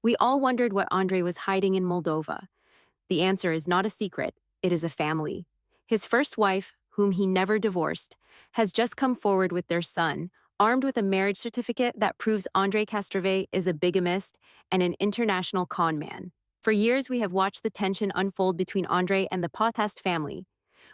We all wondered what Andrei was hiding in Moldova. The answer is not a secret, it is a family. His first wife, whom he never divorced, has just come forward with their son, armed with a marriage certificate that proves Andrei Castravet is a bigamist and an international con man. For years, we have watched the tension unfold between Andrei and the Potthast family.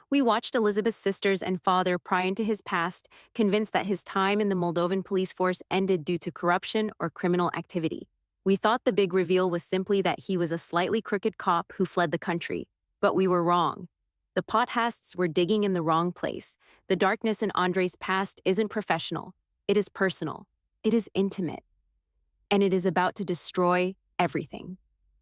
We watched Elizabeth's sisters and father pry into his past, convinced that his time in the Moldovan police force ended due to corruption or criminal activity. We thought the big reveal was simply that he was a slightly crooked cop who fled the country. But we were wrong. The Potthasts were digging in the wrong place. The darkness in Andrei's past isn't professional. It is personal. It is intimate. And it is about to destroy everything.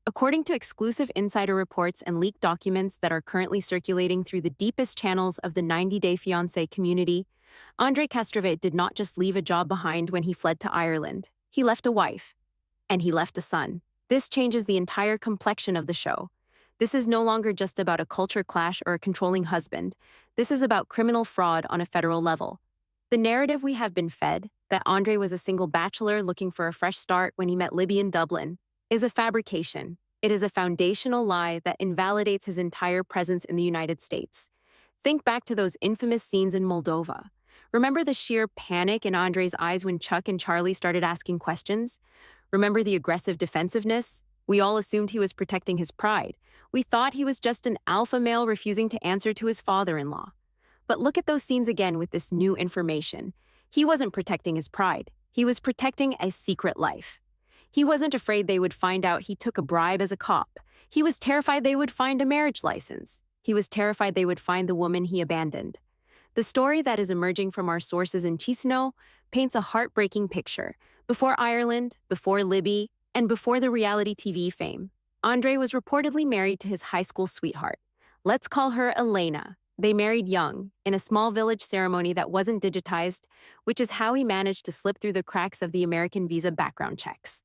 According to exclusive insider reports and leaked documents that are currently circulating through the deepest channels of the 90-Day Fiancé community, Andrei Castravet did not just leave a job behind when he fled to Ireland. He left a wife. And he left a son. This changes the entire complexion of the show. This is no longer just about a culture clash or a controlling husband. This is about criminal fraud on a federal level. The narrative we have been fed, that Andrei was a single bachelor looking for a fresh start when he met Libby in Dublin, is a fabrication. It is a foundational lie that invalidates his entire presence in the United States. Think back to those infamous scenes in Moldova. Remember the sheer panic in Andrei's eyes when Chuck and Charlie started asking questions? Remember the aggressive defensiveness? We all assumed he was protecting his pride. We thought he was just an alpha male refusing to answer to his father-in-law. But look at those scenes again with this new information. He wasn't protecting his pride. He was protecting a secret life. He wasn't afraid they would find out he took a bribe as a cop. He was terrified they would find a marriage license. He was terrified they would find the woman he abandoned. The story that is emerging from our sources in Chisinau paints a heartbreaking picture. Before Ireland, before Libby, and before the reality TV fame, Andrei was reportedly married to his high school sweetheart. Let's call her Elena. They married young, in a small village ceremony that wasn't digitized, which is how he managed to slip through the cracks of the American visa background checks.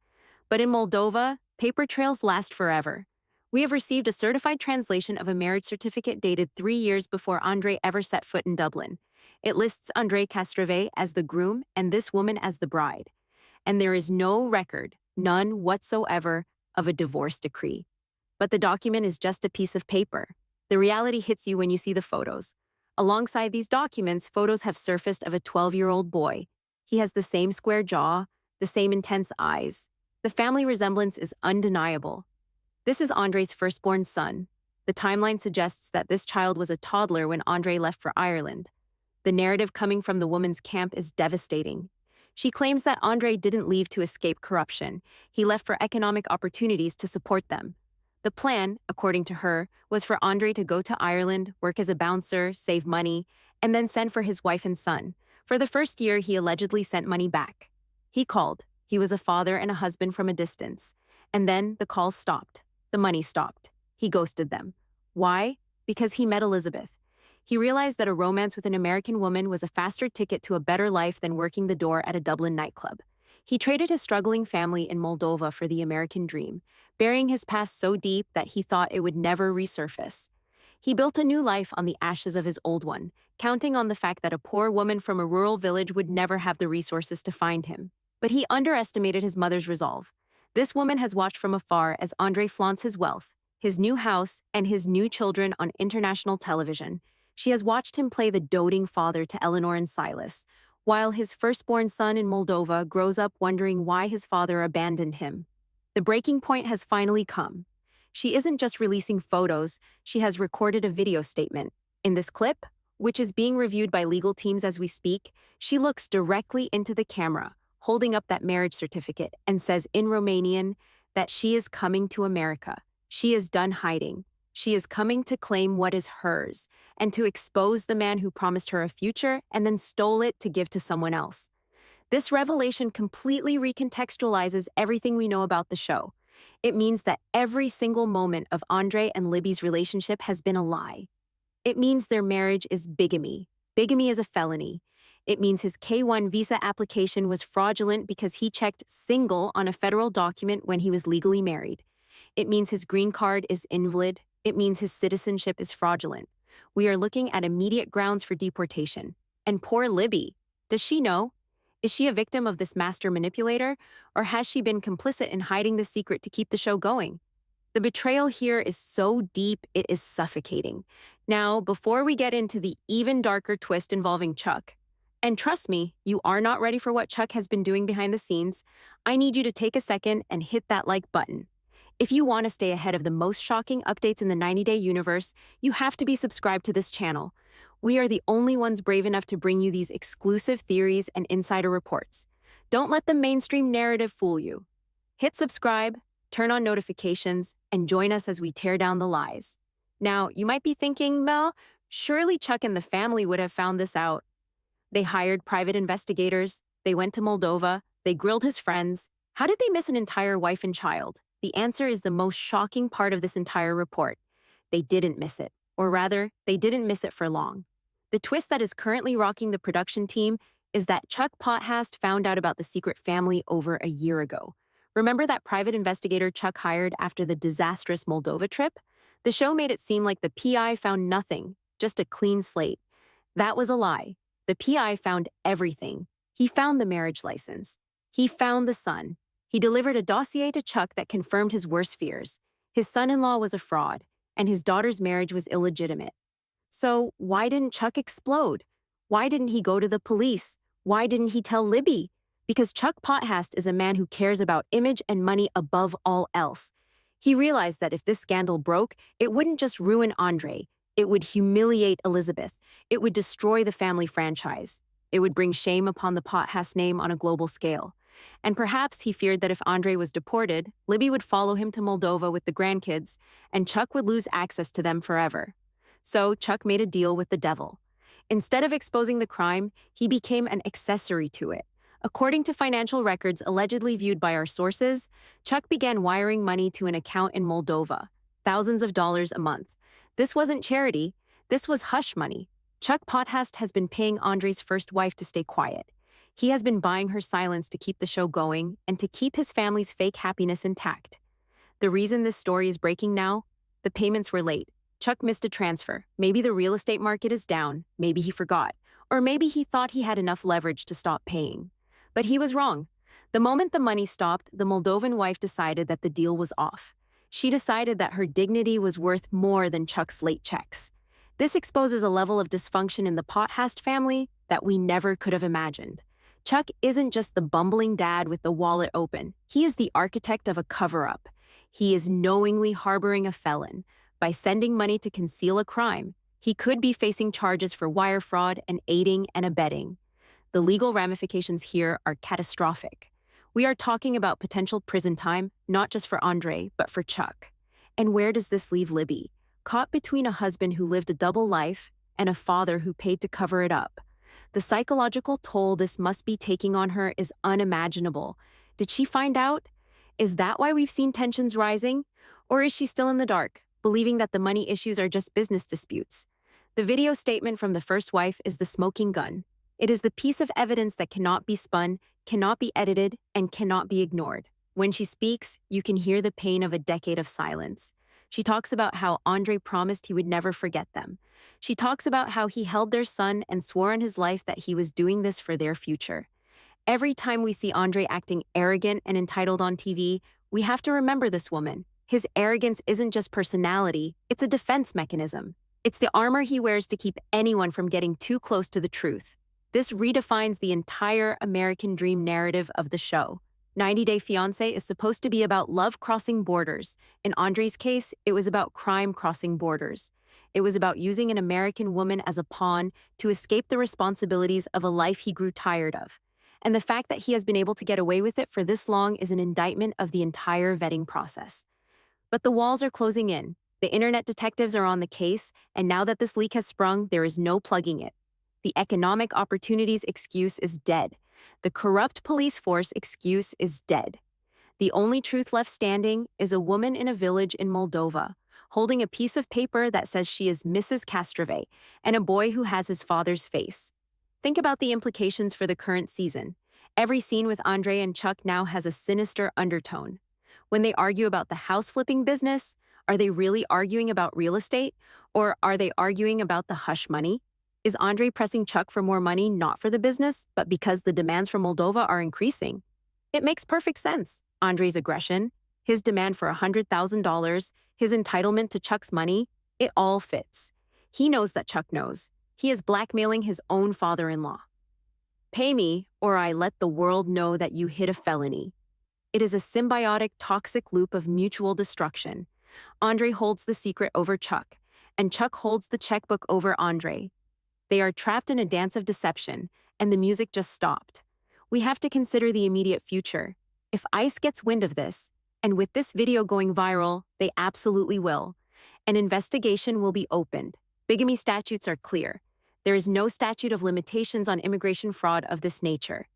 But in Moldova, paper trails last forever. We have received a certified translation of a marriage certificate dated 3 years before Andrei ever set foot in Dublin. It lists Andrei Castravet as the groom and this woman as the bride. And there is no record, none whatsoever, of a divorce decree. But the document is just a piece of paper. The reality hits you when you see the photos. Alongside these documents, photos have surfaced of a 12-year-old boy. He has the same square jaw, the same intense eyes. The family resemblance is undeniable. This is Andrei's firstborn son. The timeline suggests that this child was a toddler when Andrei left for Ireland. The narrative coming from the woman's camp is devastating. She claims that Andrei didn't leave to escape corruption. He left for economic opportunities to support them. The plan, according to her, was for Andrei to go to Ireland, work as a bouncer, save money, and then send for his wife and son. For the first year, he allegedly sent money back. He called. He was a father and a husband from a distance. And then the calls stopped. The money stopped. He ghosted them. Why? Because he met Elizabeth. He realized that a romance with an American woman was a faster ticket to a better life than working the door at a Dublin nightclub. He traded his struggling family in Moldova for the American dream, burying his past so deep that he thought it would never resurface. He built a new life on the ashes of his old one, counting on the fact that a poor woman from a rural village would never have the resources to find him. But he underestimated his mother's resolve. This woman has watched from afar as Andrei flaunts his wealth, his new house, and his new children on international television. She has watched him play the doting father to Eleanor and Silas, while his firstborn son in Moldova grows up wondering why his father abandoned him. The breaking point has finally come. She isn't just releasing photos, she has recorded a video statement. In this clip, which is being reviewed by legal teams as we speak, she looks directly into the camera, holding up that marriage certificate, and says in Romanian that she is coming to America. She is done hiding. She is coming to claim what is hers and to expose the man who promised her a future and then stole it to give to someone else. This revelation completely recontextualizes everything we know about the show. It means that every single moment of Andrei and Libby's relationship has been a lie. It means their marriage is bigamy. Bigamy is a felony. It means his K-1 visa application was fraudulent because he checked single on a federal document when he was legally married. It means his green card is invalid. It means his citizenship is fraudulent. We are looking at immediate grounds for deportation. And poor Libby. Does she know? Is she a victim of this master manipulator, or has she been complicit in hiding the secret to keep the show going? The betrayal here is so deep, it is suffocating. Now, before we get into the even darker twist involving Chuck, and trust me, you are not ready for what Chuck has been doing behind the scenes, I need you to take a second and hit that like button. If you want to stay ahead of the most shocking updates in the 90-day universe, you have to be subscribed to this channel. We are the only ones brave enough to bring you these exclusive theories and insider reports. Don't let the mainstream narrative fool you. Hit subscribe, turn on notifications, and join us as we tear down the lies. Now, you might be thinking, Mel, surely Chuck and the family would have found this out. They hired private investigators, they went to Moldova, they grilled his friends. How did they miss an entire wife and child? The answer is the most shocking part of this entire report. They didn't miss it, or rather, they didn't miss it for long. The twist that is currently rocking the production team is that Chuck Potthast found out about the secret family over a year ago. Remember that private investigator Chuck hired after the disastrous Moldova trip? The show made it seem like the PI found nothing, just a clean slate. That was a lie. The PI found everything. He found the marriage license. He found the son. He delivered a dossier to Chuck that confirmed his worst fears. His son-in-law was a fraud, and his daughter's marriage was illegitimate. So why didn't Chuck explode? Why didn't he go to the police? Why didn't he tell Libby? Because Chuck Potthast is a man who cares about image and money above all else. He realized that if this scandal broke, it wouldn't just ruin Andrei. It would humiliate Elizabeth. It would destroy the family franchise. It would bring shame upon the Potthast name on a global scale. And perhaps he feared that if Andrei was deported, Libby would follow him to Moldova with the grandkids, and Chuck would lose access to them forever. So Chuck made a deal with the devil. Instead of exposing the crime, he became an accessory to it. According to financial records allegedly viewed by our sources, Chuck began wiring money to an account in Moldova, thousands of dollars a month. This wasn't charity, this was hush money. Chuck Potthast has been paying Andrei's first wife to stay quiet. He has been buying her silence to keep the show going and to keep his family's fake happiness intact. The reason this story is breaking now? The payments were late. Chuck missed a transfer. Maybe the real estate market is down. Maybe he forgot. Or maybe he thought he had enough leverage to stop paying. But he was wrong. The moment the money stopped, the Moldovan wife decided that the deal was off. She decided that her dignity was worth more than Chuck's late checks. This exposes a level of dysfunction in the Potthast family that we never could have imagined. Chuck isn't just the bumbling dad with the wallet open. He is the architect of a cover-up. He is knowingly harboring a felon. By sending money to conceal a crime, he could be facing charges for wire fraud and aiding and abetting. The legal ramifications here are catastrophic. We are talking about potential prison time, not just for Andrei, but for Chuck. And where does this leave Libby? Caught between a husband who lived a double life and a father who paid to cover it up. The psychological toll this must be taking on her is unimaginable. Did she find out? Is that why we've seen tensions rising? Or is she still in the dark, believing that the money issues are just business disputes? The video statement from the first wife is the smoking gun. It is the piece of evidence that cannot be spun, cannot be edited, and cannot be ignored. When she speaks, you can hear the pain of a decade of silence. She talks about how Andrei promised he would never forget them. She talks about how he held their son and swore on his life that he was doing this for their future. Every time we see Andrei acting arrogant and entitled on TV, we have to remember this woman. His arrogance isn't just personality, it's a defense mechanism. It's the armor he wears to keep anyone from getting too close to the truth. This redefines the entire American dream narrative of the show. 90 Day Fiancé is supposed to be about love crossing borders. In Andrei's case, it was about crime crossing borders. It was about using an American woman as a pawn to escape the responsibilities of a life he grew tired of. And the fact that he has been able to get away with it for this long is an indictment of the entire vetting process. But the walls are closing in. The internet detectives are on the case, and now that this leak has sprung, there is no plugging it. The economic opportunities excuse is dead. The corrupt police force excuse is dead. The only truth left standing is a woman in a village in Moldova, holding a piece of paper that says she is Mrs. Castravet, and a boy who has his father's face. Think about the implications for the current season. Every scene with Andrei and Chuck now has a sinister undertone. When they argue about the house flipping business, are they really arguing about real estate, or are they arguing about the hush money? Is Andrei pressing Chuck for more money not for the business, but because the demands from Moldova are increasing? It makes perfect sense. Andrei's aggression, his demand for $100,000, his entitlement to Chuck's money, it all fits. He knows that Chuck knows. He is blackmailing his own father-in-law. Pay me, or I let the world know that you hid a felony. It is a symbiotic, toxic loop of mutual destruction. Andrei holds the secret over Chuck, and Chuck holds the checkbook over Andrei. They are trapped in a dance of deception, and the music just stopped. We have to consider the immediate future. If ICE gets wind of this, and with this video going viral, they absolutely will, an investigation will be opened. Bigamy statutes are clear. There is no statute of limitations on immigration fraud of this nature.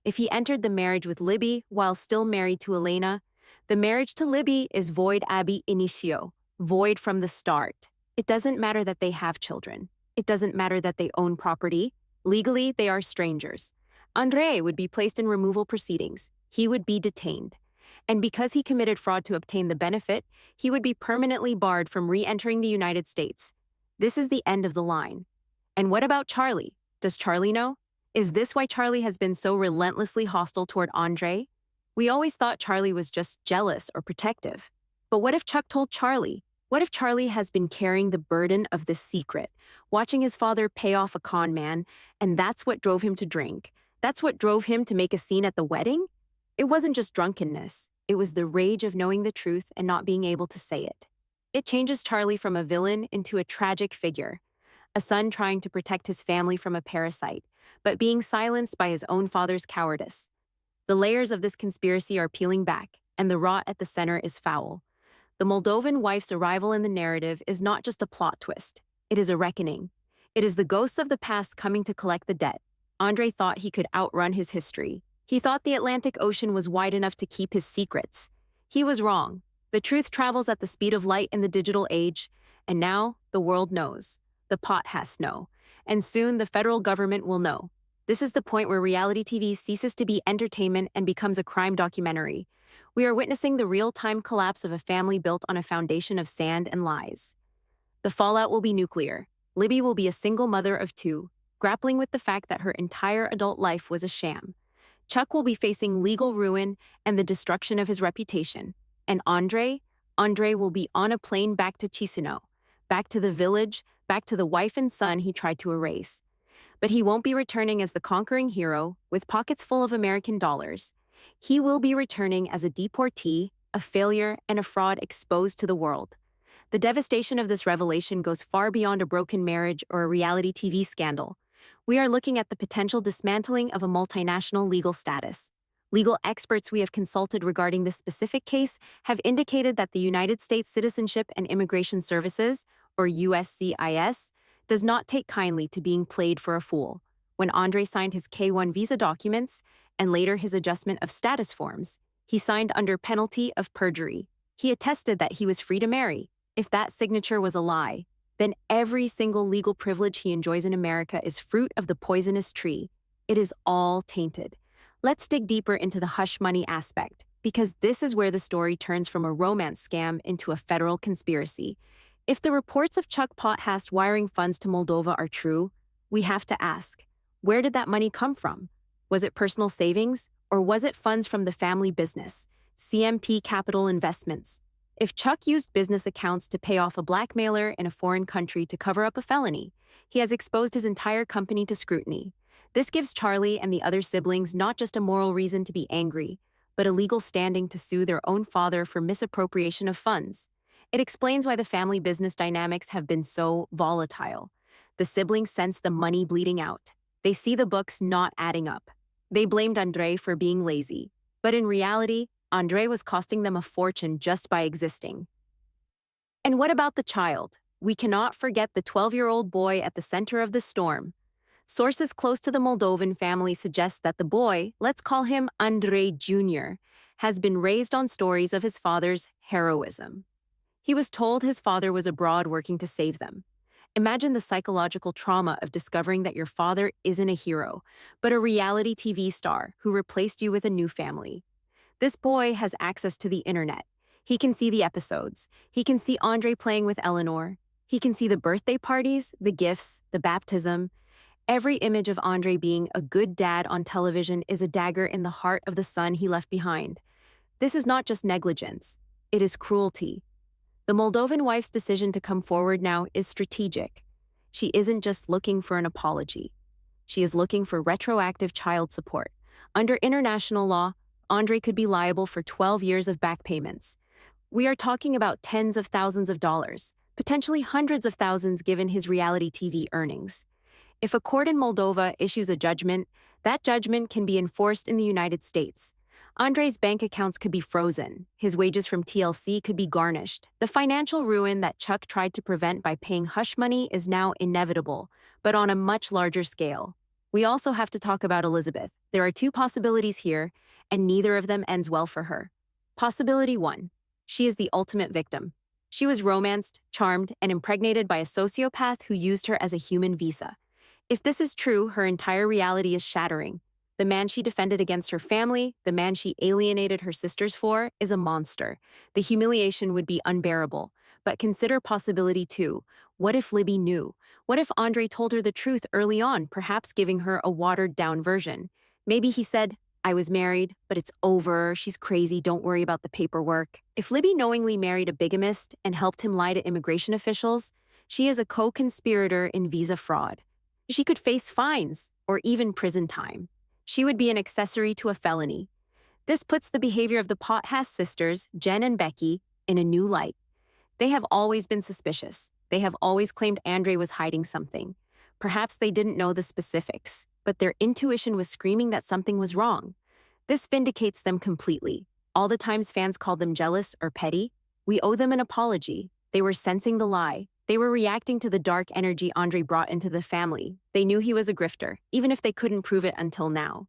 If he entered the marriage with Libby while still married to Elena, the marriage to Libby is void ab initio, void from the start. It doesn't matter that they have children. It doesn't matter that they own property. Legally, they are strangers. Andrei would be placed in removal proceedings. He would be detained. And because he committed fraud to obtain the benefit, he would be permanently barred from re-entering the United States. This is the end of the line. And what about Charlie? Does Charlie know? Is this why Charlie has been so relentlessly hostile toward Andrei? We always thought Charlie was just jealous or protective. But what if Chuck told Charlie? What if Charlie has been carrying the burden of this secret, watching his father pay off a con man, and that's what drove him to drink? That's what drove him to make a scene at the wedding? It wasn't just drunkenness. It was the rage of knowing the truth and not being able to say it. It changes Charlie from a villain into a tragic figure, a son trying to protect his family from a parasite, but being silenced by his own father's cowardice. The layers of this conspiracy are peeling back, and the rot at the center is foul. The Moldovan wife's arrival in the narrative is not just a plot twist. It is a reckoning. It is the ghosts of the past coming to collect the debt. Andrei thought he could outrun his history. He thought the Atlantic Ocean was wide enough to keep his secrets. He was wrong. The truth travels at the speed of light in the digital age, and now the world knows. The Potthasts know, and soon the federal government will know. This is the point where reality TV ceases to be entertainment and becomes a crime documentary. We are witnessing the real-time collapse of a family built on a foundation of sand and lies. The fallout will be nuclear. Libby will be a single mother of two, grappling with the fact that her entire adult life was a sham. Chuck will be facing legal ruin and the destruction of his reputation. And Andrei will be on a plane back to Chisinau, back to the village, back to the wife and son he tried to erase. But he won't be returning as the conquering hero with pockets full of American dollars. He will be returning as a deportee, a failure, and a fraud exposed to the world. The devastation of this revelation goes far beyond a broken marriage or a reality TV scandal. We are looking at the potential dismantling of a multinational legal status. Legal experts we have consulted regarding this specific case have indicated that the United States Citizenship and Immigration Services, or USCIS, does not take kindly to being played for a fool. When Andrei signed his K-1 visa documents, and later his adjustment of status forms, he signed under penalty of perjury. He attested that he was free to marry. If that signature was a lie, then every single legal privilege he enjoys in America is fruit of the poisonous tree. It is all tainted. Let's dig deeper into the hush money aspect, because this is where the story turns from a romance scam into a federal conspiracy. If the reports of Chuck Potthast wiring funds to Moldova are true, we have to ask, where did that money come from? Was it personal savings, or was it funds from the family business, CMP Capital Investments? If Chuck used business accounts to pay off a blackmailer in a foreign country to cover up a felony, he has exposed his entire company to scrutiny. This gives Charlie and the other siblings not just a moral reason to be angry, but a legal standing to sue their own father for misappropriation of funds. It explains why the family business dynamics have been so volatile. The siblings sense the money bleeding out. They see the books not adding up. They blamed Andrei for being lazy, but in reality, Andrei was costing them a fortune just by existing. And what about the child? We cannot forget the 12-year-old boy at the center of the storm. Sources close to the Moldovan family suggest that the boy, let's call him Andrei Jr., has been raised on stories of his father's heroism. He was told his father was abroad working to save them. Imagine the psychological trauma of discovering that your father isn't a hero, but a reality TV star who replaced you with a new family. This boy has access to the internet. He can see the episodes. He can see Andrei playing with Eleanor. He can see the birthday parties, the gifts, the baptism. Every image of Andrei being a good dad on television is a dagger in the heart of the son he left behind. This is not just negligence, it is cruelty. The Moldovan wife's decision to come forward now is strategic. She isn't just looking for an apology. She is looking for retroactive child support. Under international law, Andrei could be liable for 12 years of back payments. We are talking about tens of thousands of dollars, potentially hundreds of thousands given his reality TV earnings. If a court in Moldova issues a judgment, that judgment can be enforced in the United States. Andrei's bank accounts could be frozen. His wages from TLC could be garnished. The financial ruin that Chuck tried to prevent by paying hush money is now inevitable, but on a much larger scale. We also have to talk about Elizabeth. There are two possibilities here, and neither of them ends well for her. Possibility 1. She is the ultimate victim. She was romanced, charmed, and impregnated by a sociopath who used her as a human visa. If this is true, her entire reality is shattering. The man she defended against her family, the man she alienated her sisters for, is a monster. The humiliation would be unbearable. But consider possibility 2. What if Libby knew? What if Andrei told her the truth early on, perhaps giving her a watered-down version? Maybe he said, "I was married, but it's over. She's crazy. Don't worry about the paperwork." If Libby knowingly married a bigamist and helped him lie to immigration officials, she is a co-conspirator in visa fraud. She could face fines or even prison time. She would be an accessory to a felony. This puts the behavior of the Potthast sisters, Jen and Becky, in a new light. They have always been suspicious. They have always claimed Andrei was hiding something. Perhaps they didn't know the specifics, but their intuition was screaming that something was wrong. This vindicates them completely. All the times fans called them jealous or petty, we owe them an apology. They were sensing the lie. They were reacting to the dark energy Andrei brought into the family. They knew he was a grifter, even if they couldn't prove it until now.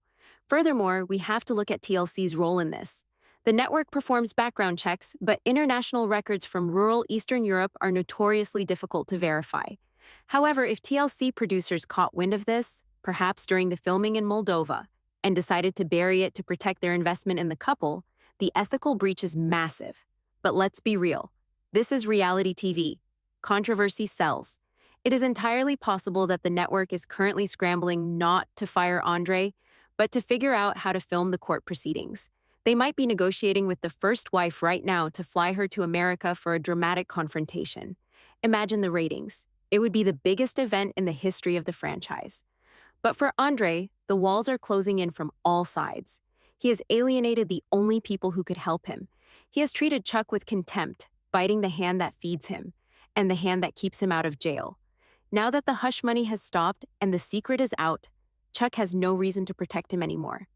Furthermore, we have to look at TLC's role in this. The network performs background checks, but international records from rural Eastern Europe are notoriously difficult to verify. However, if TLC producers caught wind of this, perhaps during the filming in Moldova, and decided to bury it to protect their investment in the couple, the ethical breach is massive. But let's be real. This is reality TV. Controversy sells. It is entirely possible that the network is currently scrambling not to fire Andrei, but to figure out how to film the court proceedings. They might be negotiating with the first wife right now to fly her to America for a dramatic confrontation. Imagine the ratings. It would be the biggest event in the history of the franchise. But for Andrei, the walls are closing in from all sides. He has alienated the only people who could help him. He has treated Chuck with contempt, biting the hand that feeds him, and the hand that keeps him out of jail. Now that the hush money has stopped and the secret is out, Chuck has no reason to protect him anymore.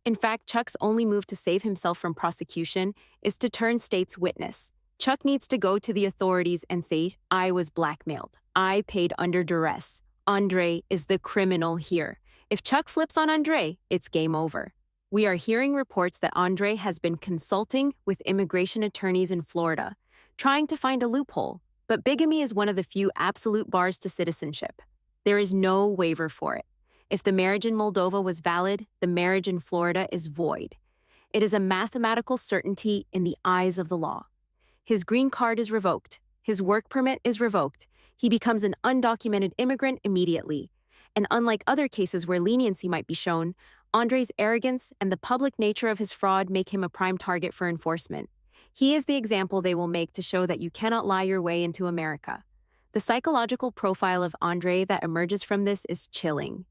In fact, Chuck's only move to save himself from prosecution is to turn state's witness. Chuck needs to go to the authorities and say, "I was blackmailed. I paid under duress. Andrei is the criminal here." If Chuck flips on Andrei, it's game over. We are hearing reports that Andrei has been consulting with immigration attorneys in Florida, trying to find a loophole. But bigamy is one of the few absolute bars to citizenship. There is no waiver for it. If the marriage in Moldova was valid, the marriage in Florida is void. It is a mathematical certainty in the eyes of the law. His green card is revoked. His work permit is revoked. He becomes an undocumented immigrant immediately. And unlike other cases where leniency might be shown, Andrei's arrogance and the public nature of his fraud make him a prime target for enforcement. He is the example they will make to show that you cannot lie your way into America. The psychological profile of Andrei that emerges from this is chilling.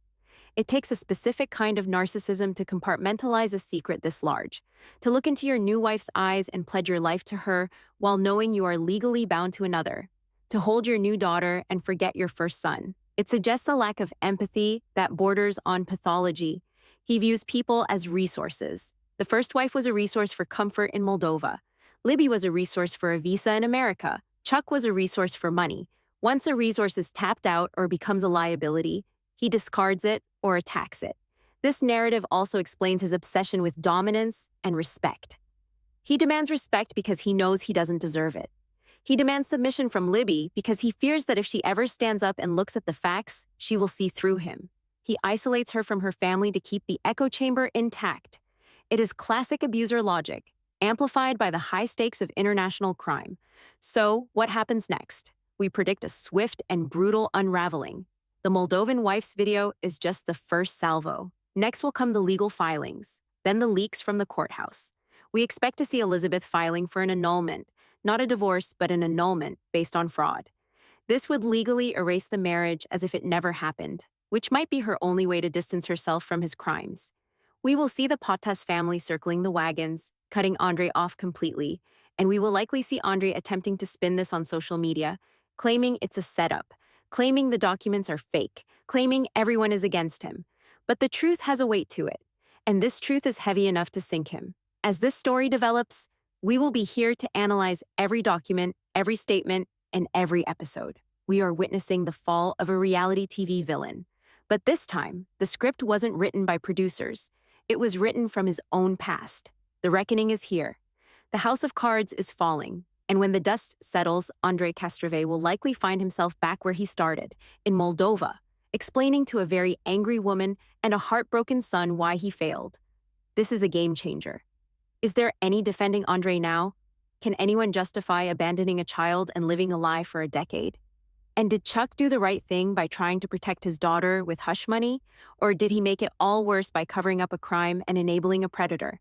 It takes a specific kind of narcissism to compartmentalize a secret this large, to look into your new wife's eyes and pledge your life to her while knowing you are legally bound to another, to hold your new daughter and forget your first son. It suggests a lack of empathy that borders on pathology. He views people as resources. The first wife was a resource for comfort in Moldova. Libby was a resource for a visa in America. Chuck was a resource for money. Once a resource is tapped out or becomes a liability, he discards it or attacks it. This narrative also explains his obsession with dominance and respect. He demands respect because he knows he doesn't deserve it. He demands submission from Libby because he fears that if she ever stands up and looks at the facts, she will see through him. He isolates her from her family to keep the echo chamber intact. It is classic abuser logic, amplified by the high stakes of international crime. So, what happens next? we predict a swift and brutal unraveling. The Moldovan wife's video is just the first salvo. Next will come the legal filings, then the leaks from the courthouse. We expect to see Elizabeth filing for an annulment, not a divorce, but an annulment based on fraud. This would legally erase the marriage as if it never happened, which might be her only way to distance herself from his crimes. We will see the Potthast family circling the wagons, cutting Andrei off completely, and we will likely see Andrei attempting to spin this on social media, claiming it's a setup, claiming the documents are fake, claiming everyone is against him. But the truth has a weight to it, and this truth is heavy enough to sink him. As this story develops, we will be here to analyze every document, every statement, and every episode. We are witnessing the fall of a reality TV villain. But this time, the script wasn't written by producers. It was written from his own past. The reckoning is here. The house of cards is falling, and when the dust settles, Andrei Castravet will likely find himself back where he started, in Moldova, explaining to a very angry woman and a heartbroken son why he failed. This is a game changer. Is there any defending Andrei now? Can anyone justify abandoning a child and living a lie for a decade? And did Chuck do the right thing by trying to protect his daughter with hush money? Or did he make it all worse by covering up a crime and enabling a predator?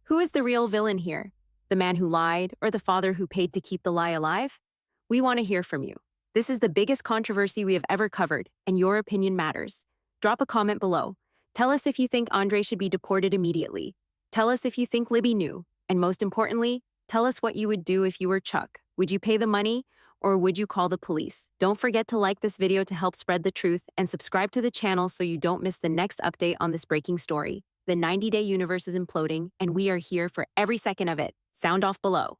Who is the real villain here? The man who lied or the father who paid to keep the lie alive? We want to hear from you. This is the biggest controversy we have ever covered, and your opinion matters. Drop a comment below. Tell us if you think Andrei should be deported immediately. Tell us if you think Libby knew. And most importantly, tell us what you would do if you were Chuck. Would you pay the money? Or would you call the police? Don't forget to like this video to help spread the truth and subscribe to the channel so you don't miss the next update on this breaking story. The 90-day universe is imploding, and we are here for every second of it. Sound off below.